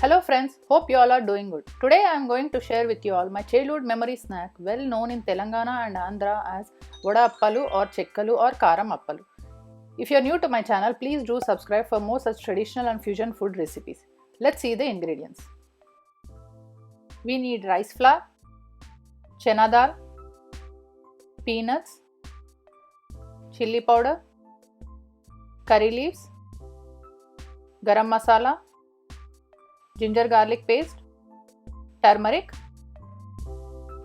Hello friends, hope you all are doing good. Today I am going to share with you all my childhood memory snack well known in Telangana and Andhra as Vada Appalu or Chekkalu or Karam Appalu. If you are new to my channel, please do subscribe for more such traditional and fusion food recipes. Let's see the ingredients. We need rice flour, chana dal, peanuts, chilli powder, curry leaves, garam masala, ginger garlic paste, turmeric,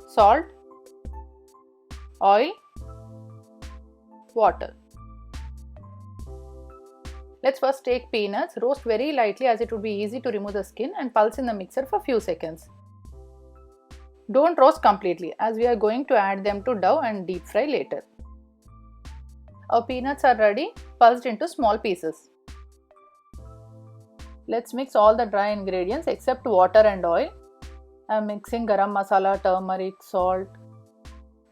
salt, oil, water. Let's first take peanuts, roast very lightly as it would be easy to remove the skin, and pulse in the mixer for few seconds. Don't roast completely as we are going to add them to dough and deep fry later. Our peanuts are ready, pulsed into small pieces. Let's mix all the dry ingredients except water and oil. I am mixing garam masala, turmeric, salt,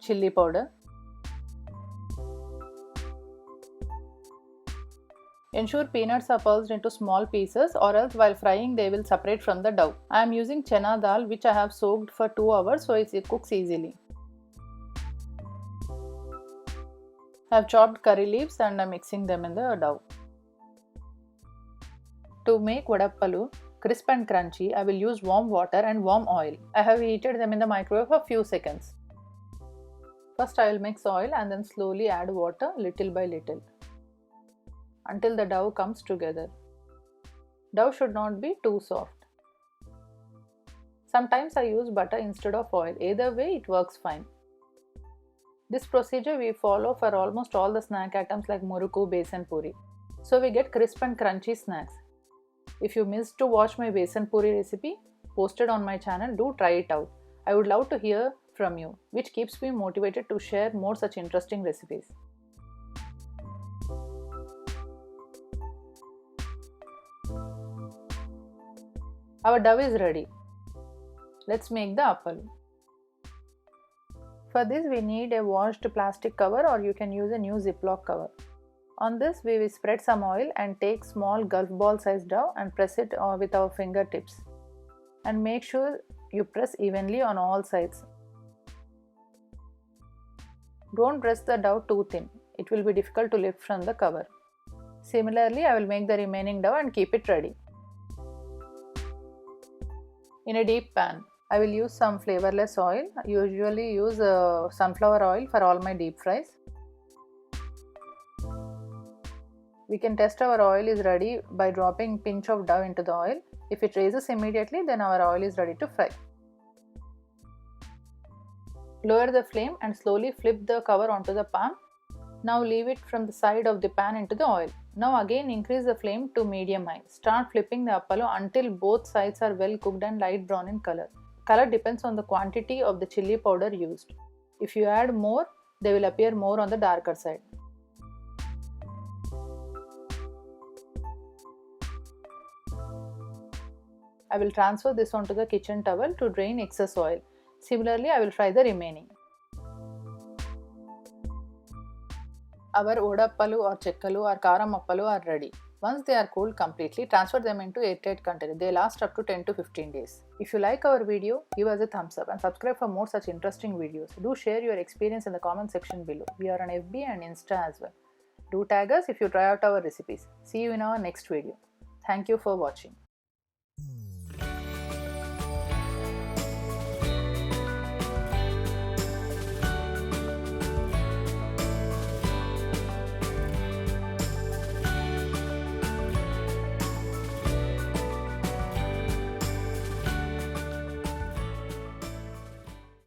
chilli powder. Ensure peanuts are pulsed into small pieces or else while frying they will separate from the dough. I am using chana dal which I have soaked for 2 hours so it cooks easily. I have chopped curry leaves and I am mixing them in the dough. To make Vada Appalu crisp and crunchy, I will use warm water and warm oil. I have heated them in the microwave for few seconds. First I will mix oil and then slowly add water little by little until the dough comes together. Dough should not be too soft. Sometimes I use butter instead of oil. Either way it works fine. This procedure we follow for almost all the snack items like murukku, besan puri. So we get crisp and crunchy snacks. If you missed to watch my besan puri recipe posted on my channel, do try it out. I would love to hear from you, which keeps me motivated to share more such interesting recipes. Our dough is ready. Let's make the appalu. For this we need a washed plastic cover or you can use a new Ziploc cover. On this we will spread some oil and take small golf ball sized dough and press it with our fingertips. And make sure you press evenly on all sides. Don't press the dough too thin. It will be difficult to lift from the cover. Similarly, I will make the remaining dough and keep it ready. In a deep pan, I will use some flavorless oil. I usually use sunflower oil for all my deep fries. We can test our oil is ready by dropping pinch of dough into the oil. If it rises immediately, then our oil is ready to fry. Lower the flame and slowly flip the cover onto the pan. Now leave it from the side of the pan into the oil. Now again increase the flame to medium high. Start flipping the appalu until both sides are well cooked and light brown in color. Color depends on the quantity of the chilli powder used. If you add more, they will appear more on the darker side. I will transfer this onto the kitchen towel to drain excess oil. Similarly, I will fry the remaining. Our Vada Appalu or Chekkalu or Karam Appalu are ready. Once they are cooled completely, transfer them into airtight container. They last up to 10 to 15 days. If you like our video, give us a thumbs up and subscribe for more such interesting videos. Do share your experience in the comment section below. We are on FB and Insta as well. Do tag us if you try out our recipes. See you in our next video. Thank you for watching.